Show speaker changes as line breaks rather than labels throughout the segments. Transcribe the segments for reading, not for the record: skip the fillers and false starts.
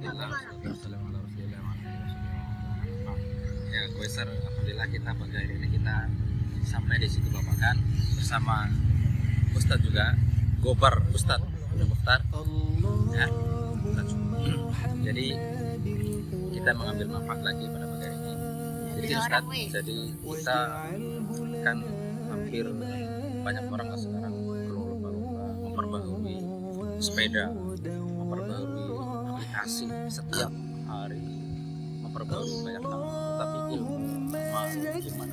Ya, Koesar, alhamdulillah kita pada hari ini kita sampai di situ Bapak kan bersama Ustadz juga, Gobar Ustadz Mukhtar. Ya. Jadi kita mengambil manfaat lagi pada pagi hari ini. Jadi Ustadz, jadi kita kan hampir banyak orang lah sekarang berlomba-lomba memperbaharui sepeda, memperbaharui aplikasi setiap hari, memperbaharui banyak hal. Tapi ilmu gimana kita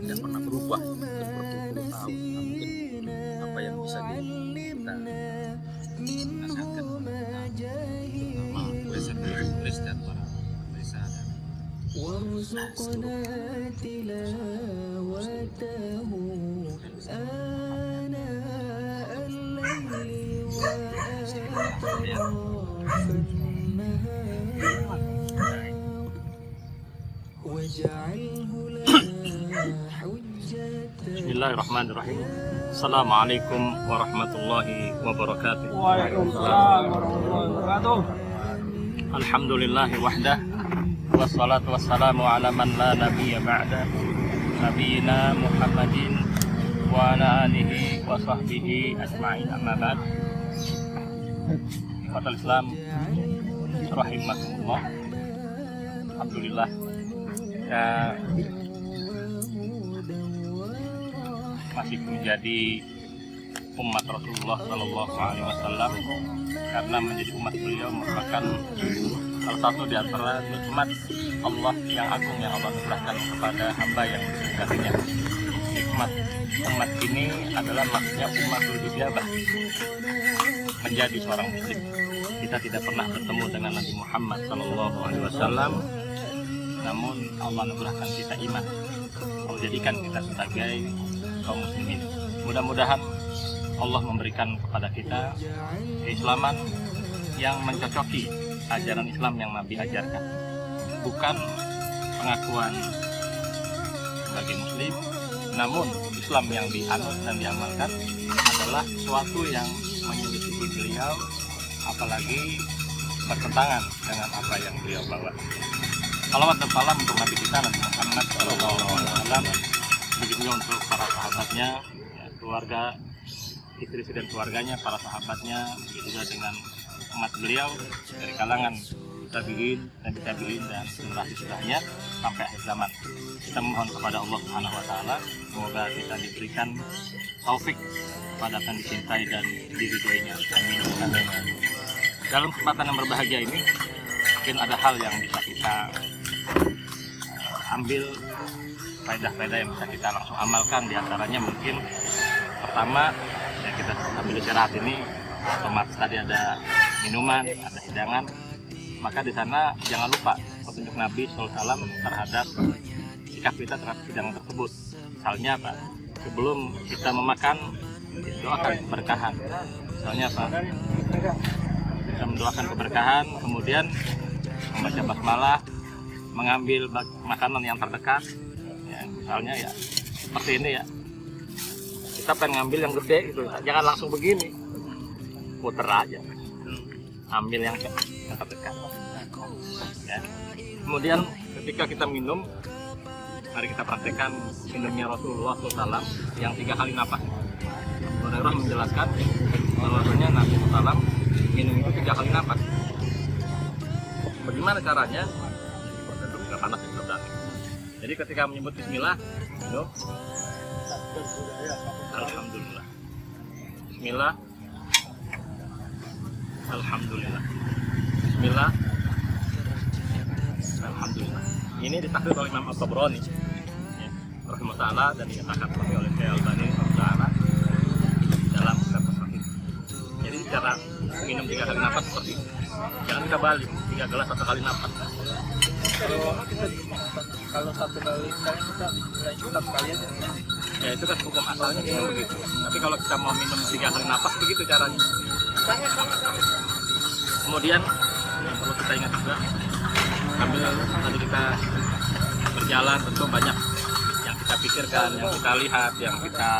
tidak pernah berubah untuk berpuluh-puluh tahun. Mungkin apa yang bisa kita nasihatkan terutama Koesar Idris dan para pemirsa dan
Bismillahirrahmanirrahim. Assalamualaikum warahmatullahi wabarakatuh.
Waalaikumsalam warahmatullahi wabarakatuh.
Alhamdulillahi wahdah, wassalatu wassalamu ala man la nabiyya ba'da, nabiyina Muhammadin wa ala alihi wa sahbihi ajma'in, amma ba'd. Ikhwatal Islam rahimakumullah. Alhamdulillah, ya, masih menjadi umat Rasulullah Shallallahu Alaihi Wasallam, karena menjadi umat beliau merupakan salah satu di antara umat Allah yang agung yang Allah anugerahkan kepada hamba yang dikasihinya. Nikmat umat ini adalah maksudnya umatul ijabah, menjadi seorang muslim. Kita tidak pernah bertemu dengan Nabi Muhammad Shallallahu Alaihi Wasallam, namun Allah anugerahkan kita iman. Allah jadikan kita sebagai kaum muslimin. Mudah-mudahan Allah memberikan kepada kita keislaman yang mencocoki ajaran Islam yang Nabi ajarkan, bukan pengakuan sebagai muslim, namun Islam yang dianut dan diamalkan adalah sesuatu yang menyelidiki beliau, apalagi bertentangan dengan apa yang beliau bawa. Salawat dan salam untuk Nabi kita Nabi Muhammad SAW, begitu juga untuk para sahabatnya, ya, keluarga, istri dan keluarganya, para sahabatnya, begitu juga dengan umat beliau dari kalangan tabi'in dan generasi sudahnya sampai akhir zaman. Kita mohon kepada Allah Subhanahu wa taala semoga kita diberikan taufik pada akan dicintai dan diridhoinya. Amin. Dalam kesempatan yang berbahagia ini mungkin ada hal yang bisa kita ambil, faedah-faedah yang bisa kita langsung amalkan. Di antaranya mungkin pertama, ya, kita ambil istirahat ini otomatis tadi ada minuman, ada hidangan, maka di sana jangan lupa petunjuk Nabi SAW terhadap sikap kita terhadap hidangan tersebut. Misalnya apa? Sebelum kita memakan, doakan keberkahan. Misalnya apa? Kita mendoakan keberkahan, kemudian membaca basmalah, mengambil makanan yang terdekat. Ya, misalnya ya seperti ini ya. Kita pengen ngambil yang gede gitu, jangan langsung begini, puter aja, ambil yang terdekat. Ya. Kemudian ketika kita minum, mari kita praktekkan minumnya Rasulullah SAW yang 3 kali napas. Hurairah menjelaskan bahwasanya Nabi SAW minum itu 3 kali napas. Bagaimana caranya? Nggak panas ya, sudah. Jadi ketika menyebut Bismillah, minum. Alhamdulillah. Bismillah. Alhamdulillah. Bismillah. Alhamdulillah. Ini ditakrib oleh Imam At-Tabrani, ya, rahimahullah, dan dinyatakan oleh Syekh Al-Albani rahimahullah dalam kitab Sahih. Jadi cara minum 3 kali napas seperti ini. Jangan kita balik 3 gelas 1 kali napas.
Kalau 1 kali kita mulai cukup sekali aja.
Ya itu kan hukum asalnya minum begitu. Tapi kalau kita mau minum 3 kali napas begitu caranya. Kemudian yang perlu kita ingat juga, sambil tadi kita berjalan tentu banyak yang kita pikirkan, yang kita lihat, yang kita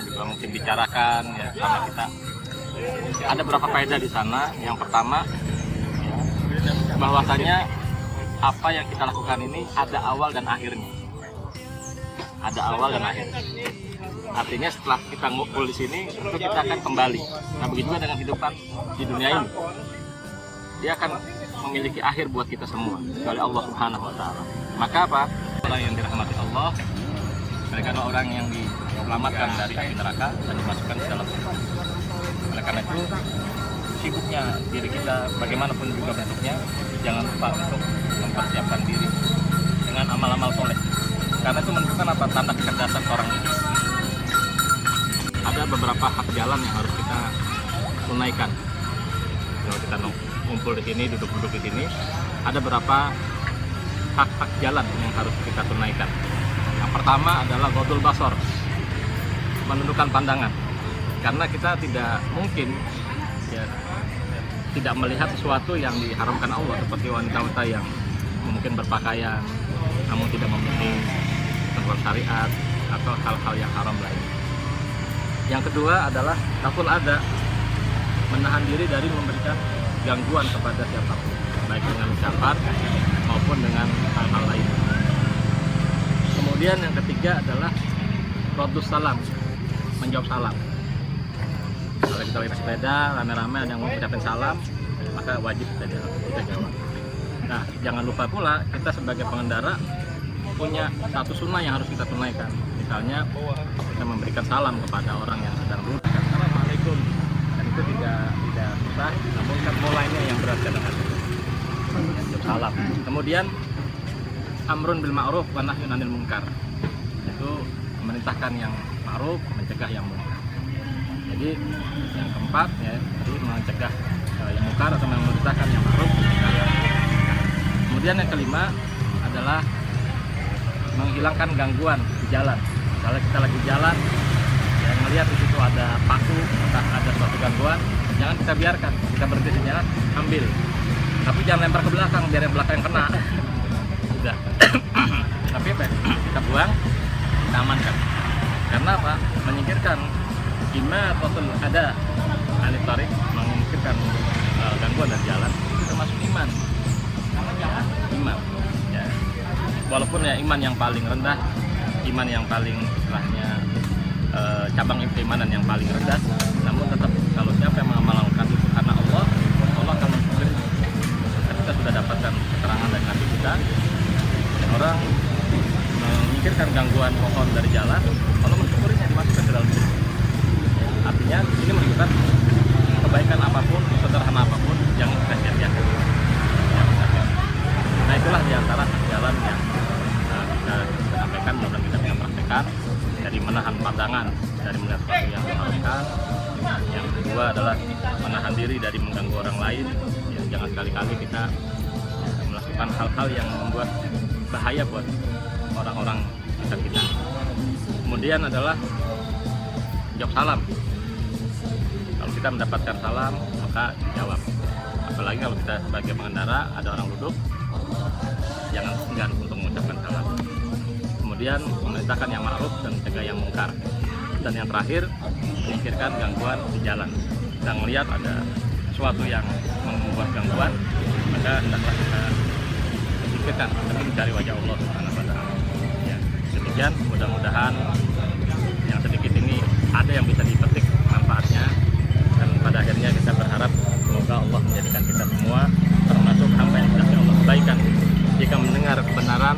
juga mungkin bicarakan ya sama kita. Ada beberapa faedah di sana. Yang pertama, bahwasanya apa yang kita lakukan ini ada awal dan akhirnya. Ada awal dan akhir. Artinya setelah kita ngumpul di sini, itu kita akan kembali. Nah, begitu juga dengan kehidupan di dunia ini. Dia akan memiliki akhir buat kita semua oleh Allah Subhanahu wa taala. Maka apa? Orang yang dirahmati Allah, mereka adalah orang yang diselamatkan dari api neraka dan dimasukkan ke dalam surga. Oleh karena itu, sibuknya diri kita bagaimanapun juga bentuknya, jangan lupa untuk mempersiapkan diri dengan amal-amal soleh. Karena itu menunjukkan apa? Tanda kecerdasan orang ini. Ada beberapa hak jalan yang harus kita tunaikan. Kalau kita ngumpul di sini, duduk-duduk di sini, ada beberapa hak-hak jalan yang harus kita tunaikan. Yang pertama adalah ghodul basar, menundukkan pandangan. Karena kita tidak mungkin tidak melihat sesuatu yang diharamkan Allah, seperti wanita-wanita yang mungkin berpakaian namun tidak memenuhi ketentuan syariat atau hal-hal yang haram lain. Yang kedua adalah kaful ada, menahan diri dari memberikan gangguan kepada siapapun, baik dengan ucapan maupun dengan hal-hal lain. Kemudian yang ketiga adalah raddus salam, menjawab salam. Kalau kita lagi sepeda, rame-rame ada yang mau ucapin salam, maka wajib kita jawab. Nah, jangan lupa pula kita sebagai pengendara punya satu sunnah yang harus kita tunaikan. Misalnya kita memberikan salam kepada orang yang sedang duduk. Assalamualaikum. Dan itu tidak susah, namun kan mulainya yang berat kadang-kadang. Salam. Kemudian amrun bil ma'ruf wa nahyun 'anil munkar. Itu memerintahkan yang ma'ruf, mencegah yang munkar. Jadi yang keempat ya, jadi mencegah yang munkar atau memerintahkan yang ma'ruf. Kemudian yang kelima adalah menghilangkan gangguan di jalan. Misalnya kita lagi jalan, ya, ngelihat di situ ada paku, atau ada suatu gangguan, jangan kita biarkan. Kita berhenti di jalan, ambil. Tapi jangan lempar ke belakang, biar yang belakang yang kena. Sudah. Tapi apa? Kita buang, kita amankan. Karena apa? Menyingkirkan imatatul ada anit tarik, menyingkirkan gangguan dari jalan, termasuk iman. Iman. Ya. Walaupun ya iman yang paling rendah, iman yang paling istilahnya cabang keimanan yang paling rendah, namun tetap kalau siapa yang mengamalkan itu karena Allah akan mensyukuri. Kita sudah dapatkan keterangan dari Nabi kita, orang memikirkan gangguan pohon dari jalan, Allah mensyukurinya, dimasukkan ke dalam surga. Artinya ini menunjukkan kebaikan apapun, sederhana apapun, jangan kita sia-siakan. Nah, itulah diantara jalan yang kita sampaikan, mudah-mudahan kita bisa praktekkan. Dari menahan pandangan dari melihat sesuatu yang diharamkan. Yang kedua adalah menahan diri dari mengganggu orang lain. Ya, jangan sekali-kali kita melakukan hal-hal yang membuat bahaya buat orang-orang sekitar kita. Kemudian adalah jawab salam. Kalau kita mendapatkan salam, maka dijawab. Apalagi kalau kita sebagai pengendara ada orang duduk, jangan segan untuk mengucapkan salam. Kemudian memerintahkan yang ma'ruf dan mencegah yang mungkar. Dan yang terakhir, menyingkirkan gangguan di jalan. Kita melihat ada sesuatu yang membuat gangguan, maka hendaklah kita singkirkan demi mencari wajah Allah Subhanahu wa taala. Ya, demikian, mudah-mudahan yang sedikit ini ada yang bisa dipetik manfaatnya, dan pada akhirnya kita berharap semoga Allah menjadikan kita semua termasuk hamba yang dikasihi Allah kebaikan. Jika mendengar kebenaran,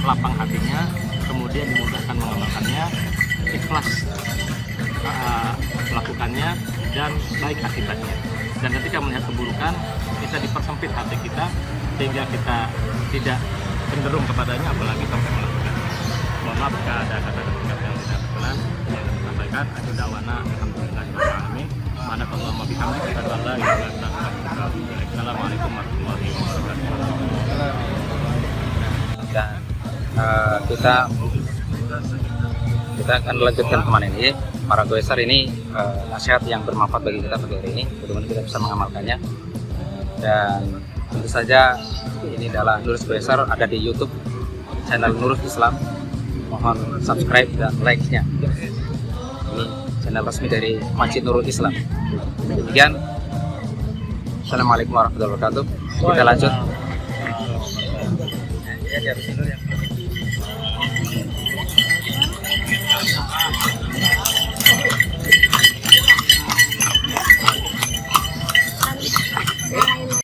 lapang hatinya, kemudian dimudahkan mengamalkannya, ikhlas melakukannya, dan baik akibatnya. Dan ketika melihat keburukan, bisa dipersempit hati kita sehingga kita tidak cenderung kepadanya, apalagi sampai melakukan. Mohon maaf jika ada kata-kata yang tidak berkenan yang kami sampaikan. Dawana alhamdulillahirabbil alamin. Subhanakallahumma bihamdika asyhadu an la ilaha illa anta astaghfiruka wa atubu ilaik. Assalamualaikum warahmatullahi wabarakatuh.
Dan kita akan lanjutkan kemana ini. Para goeser ini nasihat yang bermanfaat bagi kita pada hari ini. Mudah-mudahan kita bisa mengamalkannya. Dan tentu saja ini adalah Nurus Goeser, ada di YouTube channel Nurus Islam. Mohon subscribe dan like-nya. Ini channel resmi dari Masjid Nurul Islam. Demikian, Assalamualaikum warahmatullahi wabarakatuh. Kita lanjut. Ya, di habis ini